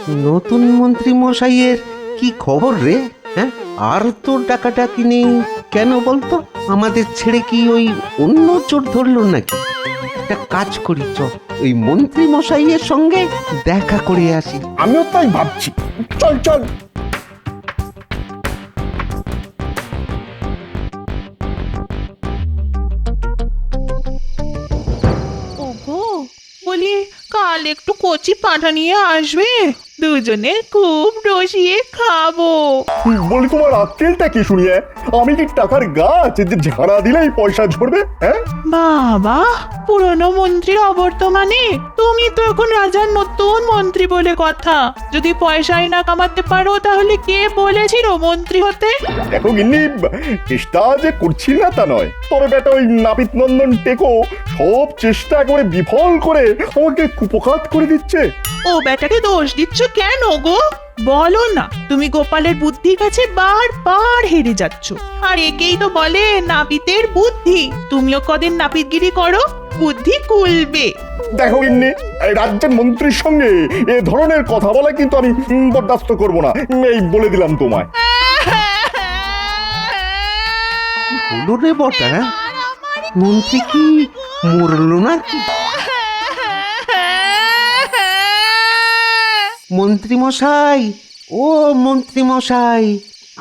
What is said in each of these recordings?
নতুন মন্ত্রী মশাইয়ের কি খবর রে? হ্যাঁ, আর তো ডাকাডাকি নেই কেন বলতো? আমাদের ছেড়ে কি ওই অন্য চোর ধরলো নাকি? একটা কাজ করি, চ ওই মন্ত্রী মশাইয়ের সঙ্গে দেখা করে আসি। আমিও তাই ভাবছি, চল চল। ওগো, বলি কাল একটু কচি পাঁঠা নিয়ে আসবে, দুজনে খুব রসিয়ে খাবো। বলি তোমার আক্কেলটা কি শুনিয়ে? আমি কি টাকার গাছ যে ঝাড়া দিলেই পয়সা ঝরবে? হ্যাঁ, বাবা, পুরনো মন্ত্রীর অবর্তমানে তুমি তো এখন রাজার নতুন মন্ত্রী বলে কথা। যদি পয়সাই না কামাতে পারো তাহলে কে বলেছিল মন্ত্রী হতে? দেখো গিন্নি, চেষ্টা যে করছি না তা নয়, তবে বেটা ওই নাপিত নন্দন টেকো সব চেষ্টা একেবারে বিফল করে আমাকে কুপকাত করে দিচ্ছে। ও বেটাকে দোষ দিচ্ছ কেন গো? বলো না, তুমি গোপালের বুদ্ধির কাছে বারবার হেরে যাচ্ছ। আর একেই তো বলে নাপিতের বুদ্ধি। তুমিও কদিন নাপিতগিরি করো, বুদ্ধি কুলবে। দেখো গিন্নি, এই রাজ্যের মন্ত্রীর সঙ্গে এ ধরনের কথা বলা কিন্তু আমি বরদাস্ত করব না, এই বলে দিলাম তোমায়। হলো রে বটা, মন্ত্রী কি মরলো নাকি? মন্ত্রী মশাই, ও মন্ত্রী মশাই,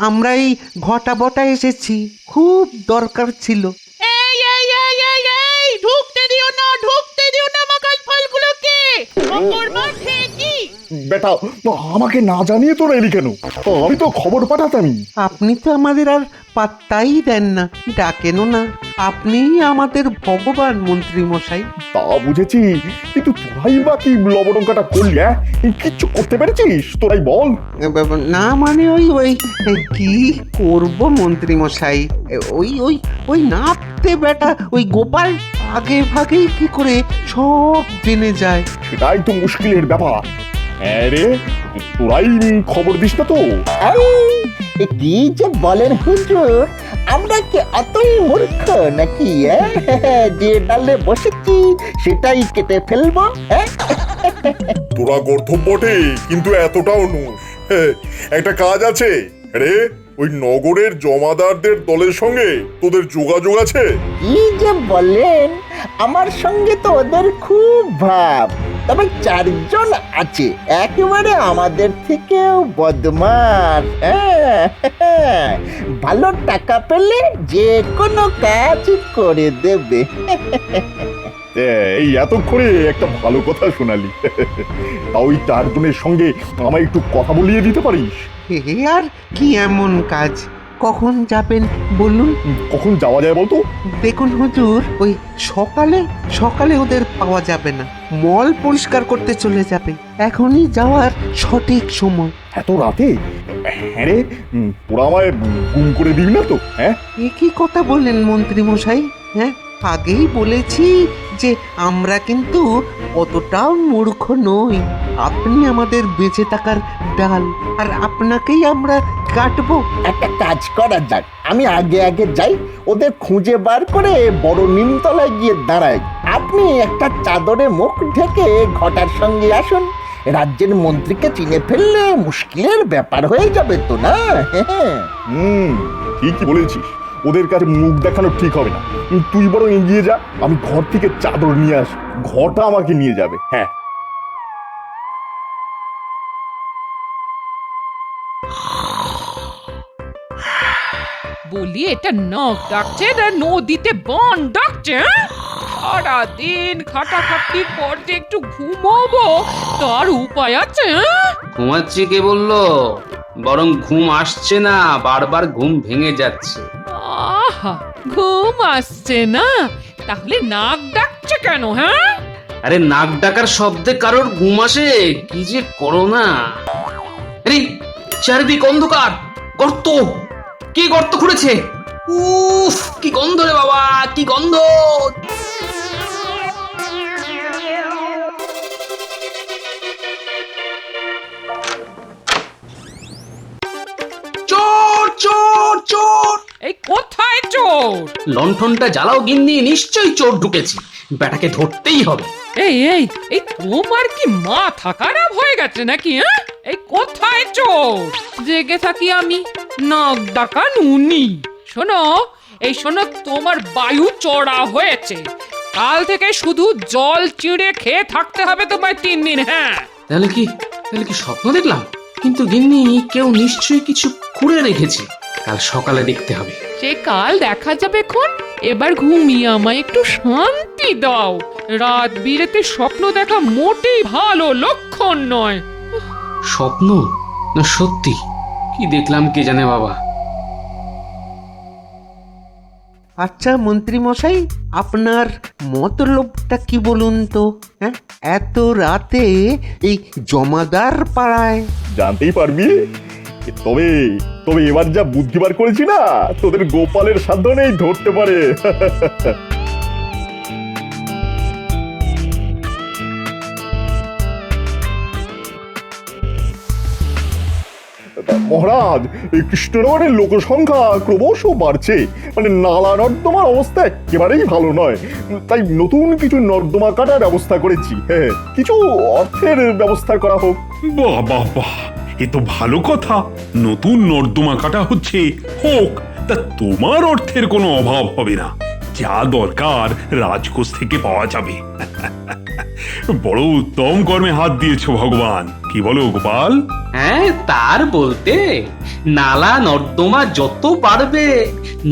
আমরা এই ঘটা বটা এসেছি, খুব দরকার ছিল। এই এই এই এই এই ঢুকতে দিও না, ঢুকতে দিও না মাকাল ফলগুলোকে। মকরমা ঠেকি। বেটা, আমাকে না জানিয়ে তোরা এলি কেন? আমি তো খবর পাঠাতামই। আপনি তো আমাদের আর পাত্তাই দেন না, ডাকেনও না। আপনিই আমাদের ভগবান মন্ত্রী মশাই। তা বুঝেছি, কিন্তু তোরাই বা কি লবডঙ্কাটা করলি? হ্যাঁ, কিচ্ছু করতে পেরেছিস? তোরাই বল। না মানে ওই ওই কি করব মন্ত্রী মশাই, ওই ওই ওই নাপতে বেটা ওই গোপাল আগে ভাগেই কি করে সব জেনে যায়। সেটাই তো মুশকিলের ব্যাপার। হ্যাঁ রে, তোরাই খবর দিস না তো? কি যে বলেন হুজুর, আমরা কি অতই মূর্খ নাকি? যে ডালে বসেছি সেটাই কেটে ফেলবো? তোরা গর্ধব বটে, কিন্তু এতটাও নুস। একটা কাজ আছে রে, ওই নগরের জমাদারদের দলের সঙ্গে তোদের যোগাযোগ আছে? কি যে বলেন, আমার সঙ্গে তো ওদের খুব ভাব। তবে 4 জন আছে একেবারে আমাদের থেকেও বদমাশ। ভালো টাকা পেলে যে কোনো কাজ করে দেবে। এই এতক্ষণে একটা ভালো কথা শোনালি। তা ওই 4 জনের সঙ্গে আমায় একটু কথা বলিয়ে দিতে পারিস? এ আর কি এমন কাজ? কখন যাবেন বলুন? কখন যাওয়া যায় বলতো? দেখুন হুজুর, ওই সকালে সকালে ওদের পাওয়া যাবে না, মল পরিষ্কার করতে চলে যাবে। এখনই যাওয়ার সঠিক সময়। এত রাতে? হ্যাঁ রে, তোরা আমায় গুম করে দিবি না তো? হ্যাঁ, এ কি কথা বললেন মন্ত্রী মশাই? হ্যাঁ, আগেই বলেছি যে আমরা কিন্তু অতটাও মূর্খ নই। আপনি আমাদের বেঁচে থাকার ডাল, আর আপনাকেই আমরা কাটবো। একটা কাজ করা যাক, আমি আগে আগে যাই, ওদের খুঁজে বার করে বড় নিমতলায় গিয়ে দাঁড়াই। আপনি একটা চাদরে মুখ ঢেকে ঘটার সঙ্গে আসুন। রাজ্যের মন্ত্রীকে চিনে ফেললে মুশকিলের ব্যাপার হয়ে যাবে তো, না? ঠিকই বলেছিস, ওদের কাছে মুখ দেখানো ঠিক হবে না। তুই বরং এগিয়ে যা, আমি ঘর থেকে চাদর নিয়ে আসি, ঘরটা আমাকে নিয়ে যাবে। হ্যাঁ, বলি এটা নখ ডাকছে না নদীতে বন ডাকছে? সারাদিন খাটাখাটির পর যে একটু ঘুমোবো তার উপায় আছে? ঘুমাচ্ছি কে বললো? বরং ঘুম আসছে না, বারবার ঘুম ভেঙে যাচ্ছে। আহা, ঘুম আসছে না? তাহলে নাক ডাকছে কেন? হ্যাঁ, আরে নাক ডাকার শব্দে কারোর ঘুম আসে? কি যে করো না! আরে চারিদিক অন্ধকার, গর্ত! কে গর্ত খুঁড়েছে? উফ, কি গন্ধ রে বাবা, কি গন্ধ! চোর চোর চোর! এই কোথায় চোর? লণ্ঠনটা জ্বালাও গিন্নি, নিশ্চয়ই চোর ঢুকেছে। বেটাকে ধরতেই হবে। এই এই এই তোমার কি মাথা খারাপ হয়ে গেছে নাকি? হ্যাঁ, এই কোথায় চোর? জেগে থাকি আমি, নাক ডাকা নুনি। শোনো, এই শোনো, তোমার বায়ু চড়া হয়েছে। কাল থেকে শুধু জল চিড়ে খেয়ে থাকতে হবে তোমায় 3 দিন। হ্যাঁ, তাহলে কি স্বপ্ন দেখলাম? কিন্তু গিন্নি, কেউ নিশ্চয়ই কিছু খুঁড়ে রেখেছে। কাল সকালে দেখতে হবে। সে কাল দেখা যাবে খন। এবার ঘুমিয়ে আমায় একটু শান্তি দাও। রাত বিরেতে স্বপ্ন দেখা মোটেই ভালো লক্ষণ নয়। স্বপ্ন না সত্যি? কি দেখলাম কে জানে বাবা। আচ্ছা মন্ত্রী মশাই, আপনার মতলবটা কি বলুন তো? হ্যাঁ, এত রাতে এই জমাদার পাড়ায়? জানতেই পারবি। তবে তবে এবার যা বুদ্ধি বার করেছি না, তোদের গোপালের সাধ্য নেই ধরতে পারে। মহারাজ, এই কৃষ্ণনগরের লোকসংখ্যা ক্রমশ বাড়ছে। মানে নালা নর্দমার অবস্থা একেবারেই ভালো নয়। তাই নতুন কিছু নর্দমা কাটার ব্যবস্থা করেছি। হ্যাঁ, কিছু অর্থের ব্যবস্থা করা হোক। বাহ বাহ বাহ, এ তো ভালো কথা। নতুন নর্দমা কাটা হচ্ছে, হোক। তা তোমার অর্থের কোনো অভাব হবে না। যা দরকার রাজকোষ থেকে পাওয়া যাবে। বড় উত্তম কর্মে হাত দিয়েছো ভগবান, কি বলো গোপাল? হ্যাঁ, তার বলতে নালা নর্দমা যত বাড়বে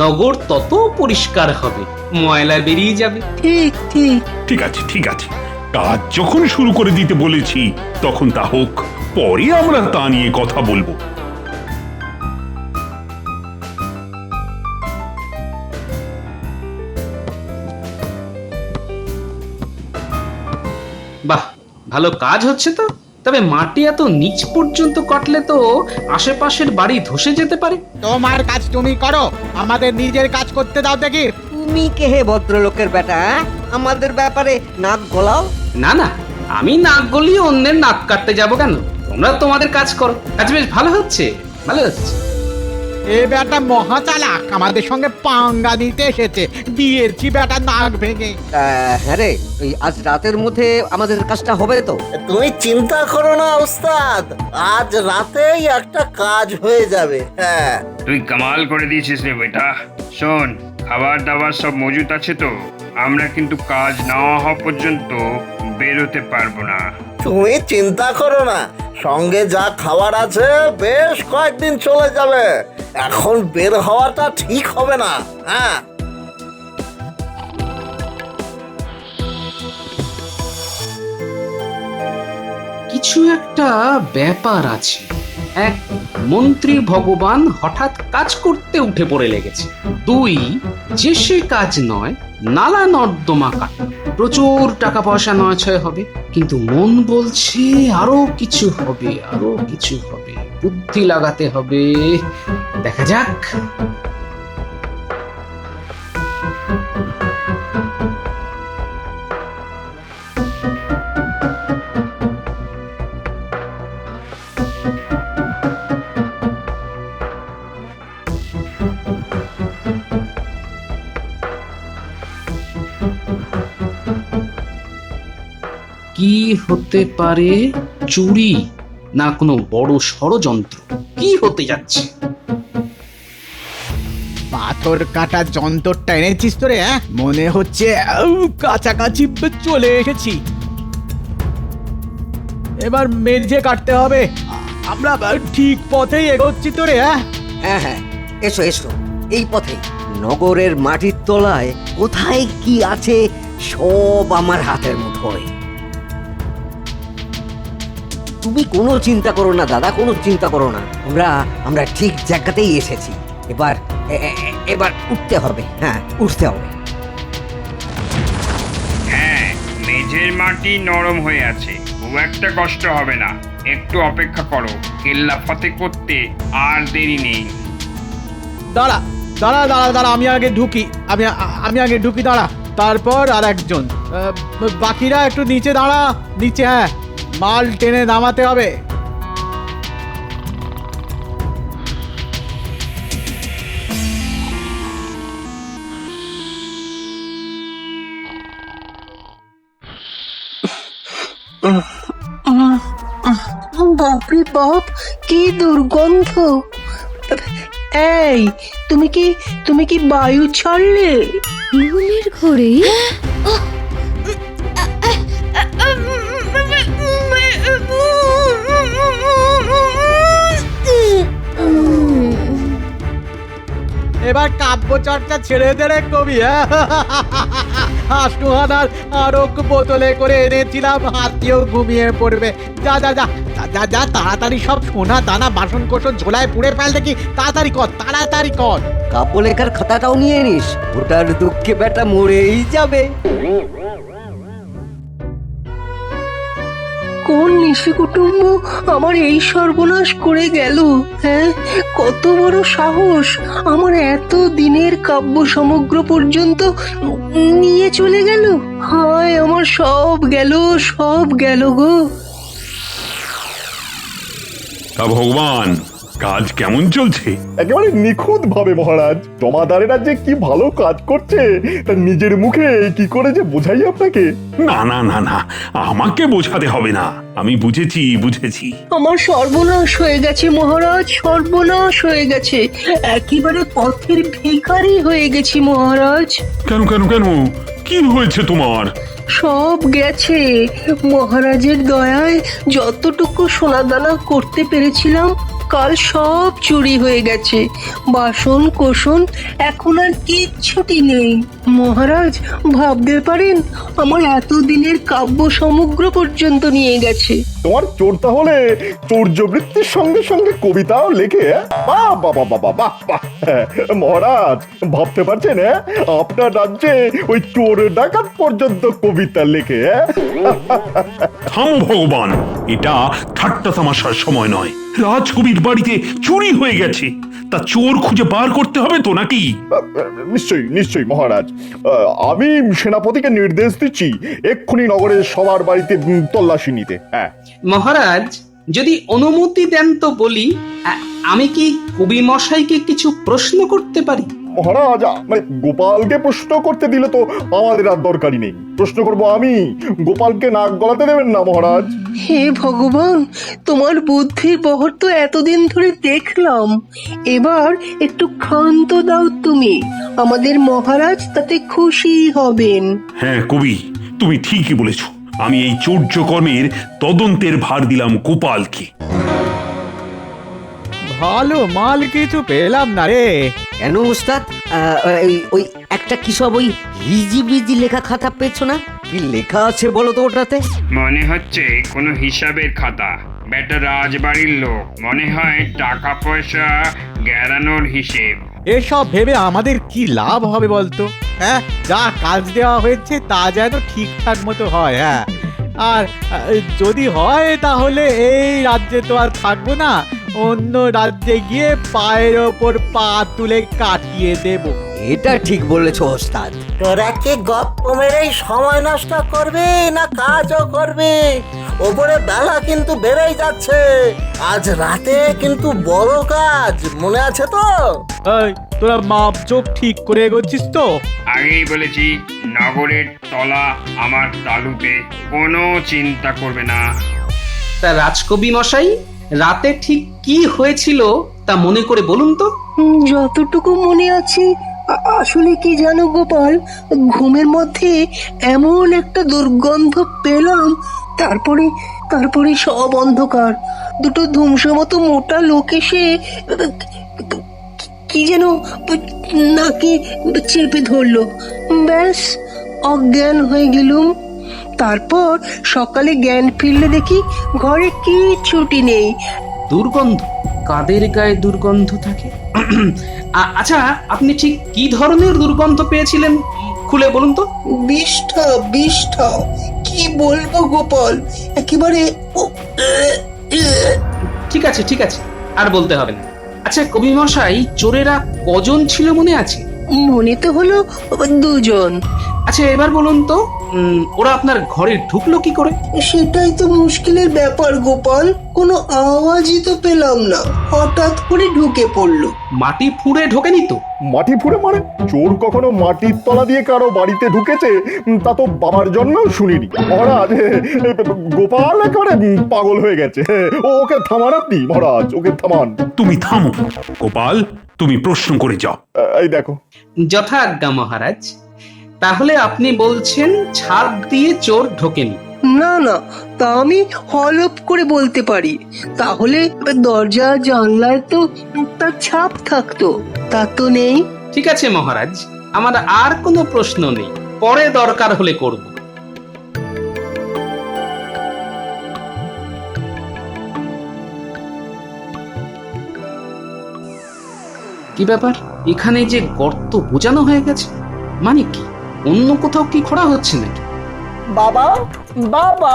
নগর তত পরিষ্কার হবে, ময়লা বেরিয়ে যাবে। ঠিক ঠিক। ঠিক আছে ঠিক আছে, কাজ যখন শুরু করে দিতে বলেছি তখন তা হোক, পরে আমরা তা নিয়ে কথা বলবো। বাহ, ভালো কাজ হচ্ছে তো। তবে মাটি এত নিচ পর্যন্ত কাটলে তো আশেপাশের বাড়ি ধসে যেতে পারে। তোমার কাজ তুমি করো, আমাদের নিজের কাজ করতে দাও দেখি। তুমি কে হে ভদ্রলোকের বেটা? আমাদের ব্যাপারে নাক গলাও? না না, আমি নাক গলিয়ে অন্যের নাক কাটতে যাব কেন? তোমরা তোমাদের কাজ করো। কাজ বেশ ভালো হচ্ছে, ভালো হচ্ছে। এ বেটা মহা চালাক, আমাদের সঙ্গে পাঙ্গা দিতে এসেছে। দিয়েছি বেটা নাক ভেঙে। হ্যাঁ রে, ওই আজ রাতের মধ্যে আমাদের কাজটা হবে তো? তুমি চিন্তা করো না ওস্তাদ, আজ রাতেই একটা কাজ হয়ে যাবে। হ্যাঁ, তুই কামাল করে দিয়েছিস রে বেটা। শোন, খাবার দাবার সব মজুত আছে তো? আমরা কিন্তু কাজ না হওয়া পর্যন্ত বেরোতে পারবো না। তুমি চিন্তা করো না, সঙ্গে যা খাবার আছে বেশ কয়েকদিন চলে যাবে। এখন বের হওয়াটা ঠিক হবে না। হ্যাঁ, কিছু একটা ব্যাপার আছে। এক, মন্ত্রী ভগবান হঠাৎ কাজ করতে উঠে পড়ে লেগেছে। 2, যে সে কাজ নয়, নালা নর্দমা কাটা। প্রচুর টাকা পয়সা নয়ছয় হবে, কিন্তু মন বলছে আরো কিছু হবে, আরো কিছু হবে। বুদ্ধি লাগাতে হবে, দেখা যাক। কি হতে পারে? চুরি না কোনো বড় ষড়যন্ত্র? কি হতে যাচ্ছে? পাথর কাটা যন্ত্রটা এনেছিস তো রে? মনে হচ্ছে কাছাকাছি চলে এসেছি। এবার মেঝে কাটতে হবে। আমরা ঠিক পথেই এগোচ্ছি তো রে। হ্যাঁ হ্যাঁ, এসো এসো, এই পথে। নগরের মাটির তলায় কোথায় কি আছে সব আমার হাতের মুঠোয়। তুমি কোনো চিন্তা করো না দাদা, কোনো চিন্তা করো না। আমরা ঠিক জায়গাতেই এসেছি। এবার উঠতে হবে। হ্যাঁ, উঠতে হবে। হ্যাঁ, মেঝের মাটি নরম হয়ে আছে, খুব একটা কষ্ট হবে না। একটু অপেক্ষা করো, কেল্লা ফতে করতে আর দেরি নেই। দাঁড়া দাঁড়া দাঁড়া দাঁড়া, আমি আগে ঢুকি। আমি আগে ঢুকি, দাঁড়া। তারপর আর একজন। বাকিরা একটু নিচে দাঁড়া, নিচে। হ্যাঁ, মাল টেনে নামাতে হবে। বাপরে বাপ, কি দুর্গন্ধ! এই, তুমি কি বায়ু ছাড়লে? ঘুমের ঘোরে এবার কাব্য চর্চা ছেড়ে দে রে কবি। হাসনুহানার আরক বোতলে করে এনেছিলাম, হাতিও ঘুমিয়ে পড়বে। যা যা যা যা যা যা, তাড়াতাড়ি সব সোনা দানা বাসন কোসন ঝোলায় পুড়ে ফেল দেখি, তাড়াতাড়ি কর, তাড়াতাড়ি কর। কাব্য লেখার খাতাটাও নিয়ে নিস, ওটার দুঃখে বেটা মরেই যাবে। কোন নিশি কুটুম্ব আমার এই সর্বনাশ করে গেল? হ্যাঁ, কত বড় সাহস! আমার এত দিনের কাব্য সমগ্র পর্যন্ত নিয়ে চলে গেল। হায়, আমার সব গেল গো। তা ভগবান, কাজ কেমন চলছে? একেবারে নিখুঁত ভাবে মহারাজ। জমাদারেরা যে কি ভালো কাজ করছে তা নিজের মুখে কি করে যে বোঝাই আপনাকে। না না না না, আমাকে বোঝাতে হবে না, আমি বুঝেছি। আমার সর্বনাশ হয়ে গেছে মহারাজ, সর্বনাশ হয়ে গেছে। একেবারে পথের ভিখারি হয়ে গেছি মহারাজ। কেন কেন কেন, কি হয়েছে তোমার? সব গেছে মহারাজের দয়ায়। যতটুকু সোনাদানা করতে পেরেছিলাম কাল সব চুরি হয়ে গেছে। বাসন কোসন এখন আর কিচ্ছুটি নেই। মহারাজ, ভাবতে পারেন আমার এতদিনের কাব্য সমগ্র পর্যন্ত নিয়ে গেছে। তোমার চোর তাহলে চৌর্যবৃত্তির সঙ্গে সঙ্গে কবিতাও লেখে? বাহ বাহ বাহ বাহ বাহ বাহ! মহারাজ, ভাবতে পারছেন আপনার রাজ্যে ওই চোর ডাকাত পর্যন্ত কবিতা লেখে? থামো ভগবান, এটা ঠাট্টা তামাশার সময় নয়। রাজকবির বাড়িতে চুরি হয়ে গেছে, তা চোর খুঁজে বার করতে হবে তো নাকি? নিশ্চয়ই নিশ্চয়ই মহারাজ। আমি সেনাপতিকে নির্দেশ দিচ্ছি এক্ষুনি নগরের সবার বাড়িতে তল্লাশি নিতে। হ্যাঁ মহারাজ, যদি অনুমতি দেন তো বলি, আমি কি কবি মশাইকে কিছু প্রশ্ন করতে পারি? মহারাজ, মানে গোপালকে প্রশ্ন করতে দিলে তো আমাদের আর দরকারই নেই। প্রশ্ন করব আমি, গোপালকে নাক গলাতে দেবেন না মহারাজ। হে ভগবান, তোমার বুদ্ধির বহর তো এতদিন ধরে দেখলাম, এবার একটু ক্ষান্ত দাও তুমি। আমাদের মহারাজ তাতে খুশি হবেন। হ্যাঁ কবি, তুমি ঠিকই বলেছ। আমি এই চৌর্যকর্মের তদন্তের ভার দিলাম গোপালকে। ভালো মাল কিছু পেলাম না রে। কেন ওস্তাদ, ওই একটা কি সব ওই হিজিবিজি লেখা খাতা পেয়েছো না? কি লেখা আছে বলো তো ওটাতে? মনে হচ্ছে কোনো হিসাবের খাতা। বেটা রাজবাড়ির লোক, মনে হয় টাকা পয়সা গেরানোর হিসেব। এসব ভেবে আমাদের কি লাভ হবে বলতো? হ্যাঁ, যা কাজ দেওয়া হয়েছে তা যেন ঠিকঠাক মতো হয়। হ্যাঁ, আর যদি হয় তাহলে এই রাজ্যে তো আর থাকবো না, অন্য রাজ্যে গিয়ে পায়ের ওপর পা তুলে কাটিয়ে দেব। এটা ঠিক বলেছো ওস্তাদ। তোরা কি গপ্প মেরেই সময় নষ্ট করবি না কাজও করবি? ওপরে বেলা কিন্তু বেড়েই যাচ্ছে, আজ রাতে কিন্তু বড় কাজ, মনে আছে তো? এই, তোরা মাপ চোখ ঠিক করে এগোচ্ছিস তো? আগেই বলেছি, নগরের তলা আমার তালুতে, কোনো চিন্তা করবে না। তা রাজকবি মশাই, রাতে ঠিক কি হয়েছিল তা মনে করে বলুন তো। যতটুকু মনে আছে, আসলে কি জানো গোপাল, ঘুমের মধ্যে এমন একটা দুর্গন্ধ পেলাম, তারপরে সব অন্ধকার। দুটো ধুমসো মতো মোটা লোক এসে কি যেন নাকে চেপে ধরলো, ব্যাস অজ্ঞান হয়ে গেলুম। তারপর সকালে জ্ঞান ফিরলে দেখি ঘরে কিচ্ছুটি নেই। দুর্গন্ধ? কাদের গায়ে দুর্গন্ধ থাকে? আচ্ছা, আপনি ঠিক কি ধরনের দুর্গন্ধ পেয়েছিলেন খুলে বলুন তো। বিষ্ঠা, কি বলবো গোপাল, একেবারে। ঠিক আছে, আর বলতে হবে না। আচ্ছা কবি মশাই, চোরেরা কজন ছিল মনে আছে? মনে তো হলো 2 আচ্ছা এবার বলুন তো, ওরা আপনার ঘরে ঢুকলো কি করে? সেটাই তো মুশকিলের ব্যাপার গোপাল, কোনো আওয়াজই তো পেলাম না, হঠাৎ করে ঢুকে পড়লো। মাটি ফুঁড়ে ঢোকেনি তো? মাটি ফুঁড়ে মানে? চোর কখনো মাটির তলা দিয়ে কারো বাড়িতে ঢুকেছে তা তো বাবার জন্মেও শুনিনি মহারাজ। গোপাল একেবারে পাগল হয়ে গেছে। ওকে থামান আপনি মহারাজ, ওকে থামান। তুমি থামো গোপাল, তুমি প্রশ্ন করে যাও। এই দেখো। যথাজ্ঞা মহারাজ। তাহলে আপনি বলছেন ছাদ দিয়ে চোর ঢোকেনি? না না, তা আমি হলপ করে বলতে পারি। তাহলে দরজা জানলায় তো তার ছাপ থাকতো, তা তো নেই। ঠিক আছে মহারাজ, আমার আর কোনো প্রশ্ন নেই, পরে দরকার হলে করব। কি ব্যাপার, এখানে যে গর্ত বোঝানো হয়ে গেছে, মানে কি অন্য কোথাও কি খোঁড়া হচ্ছে নাকি? বাবা বাবা,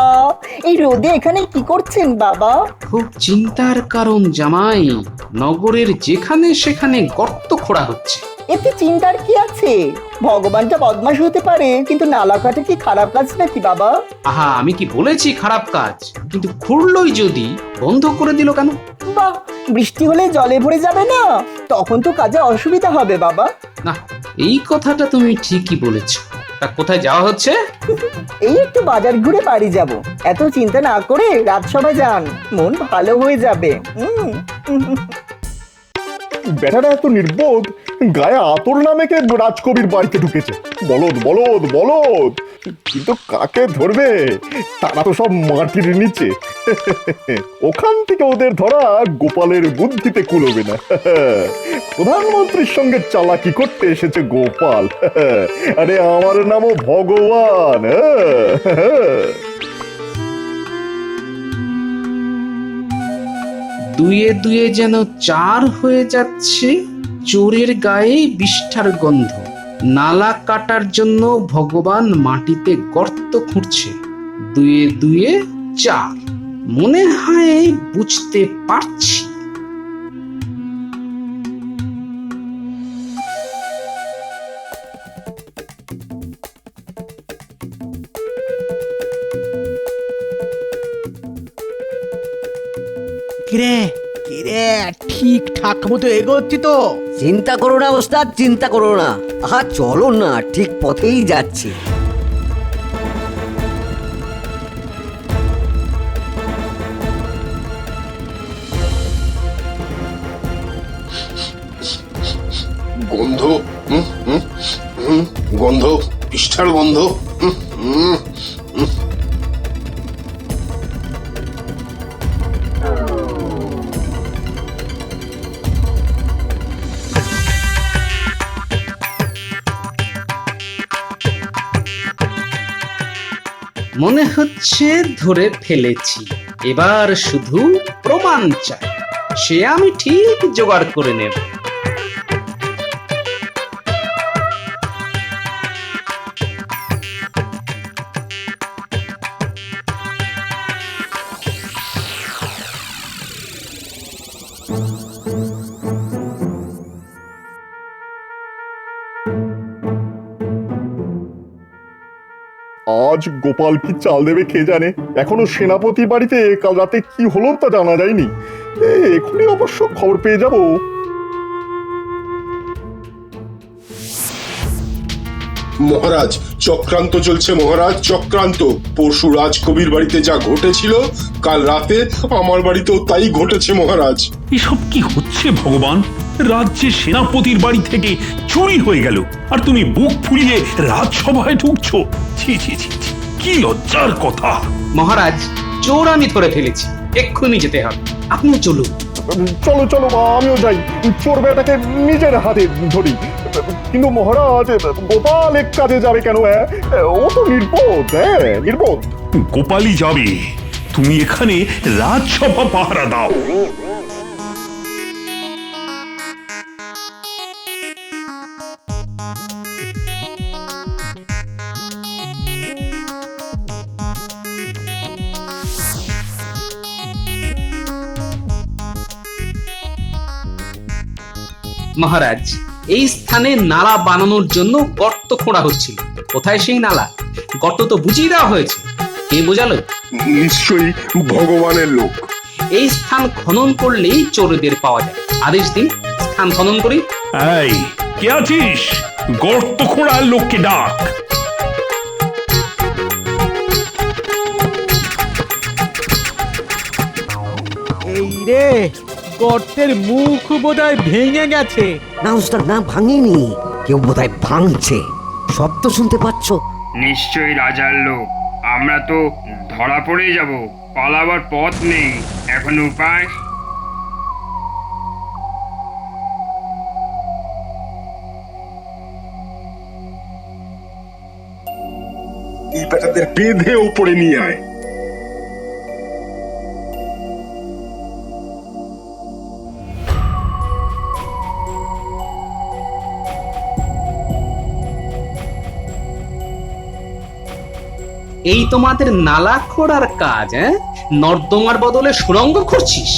এই রোদে এখানে কি করছেন বাবা? খুব চিন্তার কারণ জামাই, নগরের যেখানে সেখানে গর্ত খোঁড়া হচ্ছে। এতে চিন্তার কি আছে? ভগবানটা বদমাশ হতে পারে, কিন্তু নালা কাটা কি খারাপ কাজ নাকি বাবা? আহা, আমি কি বলেছি খারাপ কাজ? কিন্তু খুঁড়লই যদি, বন্ধ করে দিল কেন? বাহ, বৃষ্টি হলে জলে ভরে যাবে না, তখন তো কাজে অসুবিধা হবে বাবা। না, এই কথাটা তুমি ঠিকই বলেছো। তা কোথায় যাওয়া হচ্ছে? এই একটু বাজার ঘুরে বাড়ি যাব। এত চিন্তা না করে রাজসভায় যান, মন ভালো হয়ে যাবে। বেটারা এত নির্বোধ, গায়ে আতর না মেখে রাজকবির বাড়িতে ঢুকেছে। বলদ বলদ বলদ, কিন্তু কাকে ধরবে? তারা তো সব মাটির নিচে। ওখান থেকে ওদের ধরা গোপালের বুদ্ধিতে কুলোবে না। প্রধানমন্ত্রীর সঙ্গে চালাকি করতে এসেছে গোপাল। আরে আমার নামও ভগবান। দুয়ে দুয়ে যেন চার হয়ে যাচ্ছে, চোরের গায়ে বিষ্ঠার গন্ধ। নালা কাটার জন্য ভগবান মাটিতে গর্ত খুঁড়ছে। দুয়ে দুয়ে চার, মনে হয় বুঝতে পারছি। কিরে কিরে, ঠিকঠাক মতো এগোচ্ছি তো? চিন্তা করো না ওস্তাদ, চিন্তা করো না। আহা চলো না, ঠিক পথেই যাচ্ছি। গন্ধ, গন্ধ, পিষ্ঠার গন্ধ। মনে হচ্ছে ধরে ফেলেছি, এবার শুধু প্রমাণ চাই, সে আমি ঠিক জোগাড় করে নেব। আজ গোপাল কি চাল দেবে কে জানে। এখনো সেনাপতির বাড়িতে কাল রাতে কি হলো তা জানা যায়নি। এখনই অবশ্য খবর পেয়ে যাব। মহারাজ, চক্রান্ত চলছে মহারাজ, চক্রান্ত। পরশু রাজকবির বাড়িতে যা ঘটেছিল, কাল রাতে আমার বাড়িতেও তাই ঘটেছে মহারাজ। এসব কি হচ্ছে ভগবান? রাজ্যে সেনাপতির বাড়ি থেকে চুরি হয়ে গেল, আর তুমি বুক ফুলিয়ে রাজসভায় ঢুকছো? ছি ছি ছি ছি, কি লজ্জার কথা। মহারাজ, চোর আমি ধরে ফেলেছি, এক্ষুনি যেতে হবে, আপনি চলুন। চলো চলো, আমিও যাই, চোর বেটাকে নিজের হাতে ধরি। কিন্তু মহারাজ, গোপাল এক কাজে যাবে কেন? ও তো নির্বোধ, নির্বোধ। গোপালই যাবে, তুমি এখানে রাজসভা পাহারা দাও। মহারাজ, এই স্থানে নালা বানানোর জন্য গর্ত খোঁড়া হচ্ছিল। কোথায় সেই নালা? গর্ত তো বুঝিয়ে দেওয়া হয়েছে, কে বোঝালো? নিশ্চয়ই ভগবানের লোক। এই স্থান খনন করলেই চোরদের পাওয়া যায়। আদেশ দিন, স্থান খনন করি। এই কে আছিস? গর্ত খোঁড়ার লোককে ডাক। এই রে, গর্তের মুখ বোধহয় ভেঙে গেছে। না ওস্তাদ, না ভাঙেনি, কেউ বোধহয় ভাঙছে। শব্দ শুনতে পাচ্ছ? নিশ্চয়ই রাজার লোক। আমরা তো ধরা পড়ে যাব, পালাবার পথ নেই। এখন উপায়? এই বেটাদের বেঁধে ওপরে নিয়ে আয়। এই তোমাদের নালা খোঁড়ার কাজ? নর্দমার বদলে সুড়ঙ্গ খুঁড়ছিস?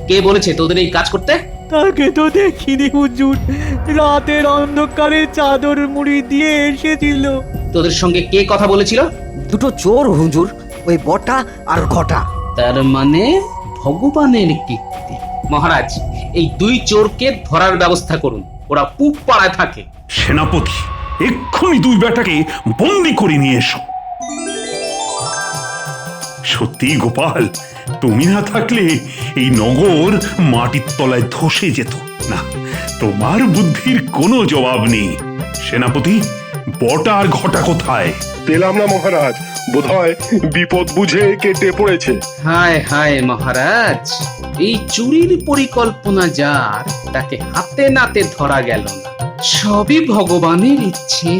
কে বলেছে তোদের এই কাজ করতে? তাকে তো দেখিনি হুজুর, রাতের অন্ধকারে চাদর মুড়ি দিয়ে এসেছিল। তোদের সঙ্গে কে কথা বলেছিল? দুটো চোর হুজুর, ওই বটা আর ঘটা। তার মানে ভগবানের কীর্তি। মহারাজ, এই দুই চোরকে ধরার ব্যবস্থা করুন, ওরা পুব পাড়ায় থাকে। সেনাপতি, এক্ষুনি দুই বেটাকে বন্দি করে নিয়ে এসো। সত্যি গোপাল, তুমি না থাকলে এই নগর মাটির তলায় ধসে যেত না। তোমার বুদ্ধির কোনো জবাব নেই। সেনাপতি, বটা আর ঘটা কোথায়? পেলাম না মহারাজ, বোধহয় বিপদ বুঝে কেটে পড়েছে। হায় হায় মহারাজ, এই চুরির পরিকল্পনা যার, তাকে হাতে নাতে ধরা গেল না। সবই ভগবানের ইচ্ছে।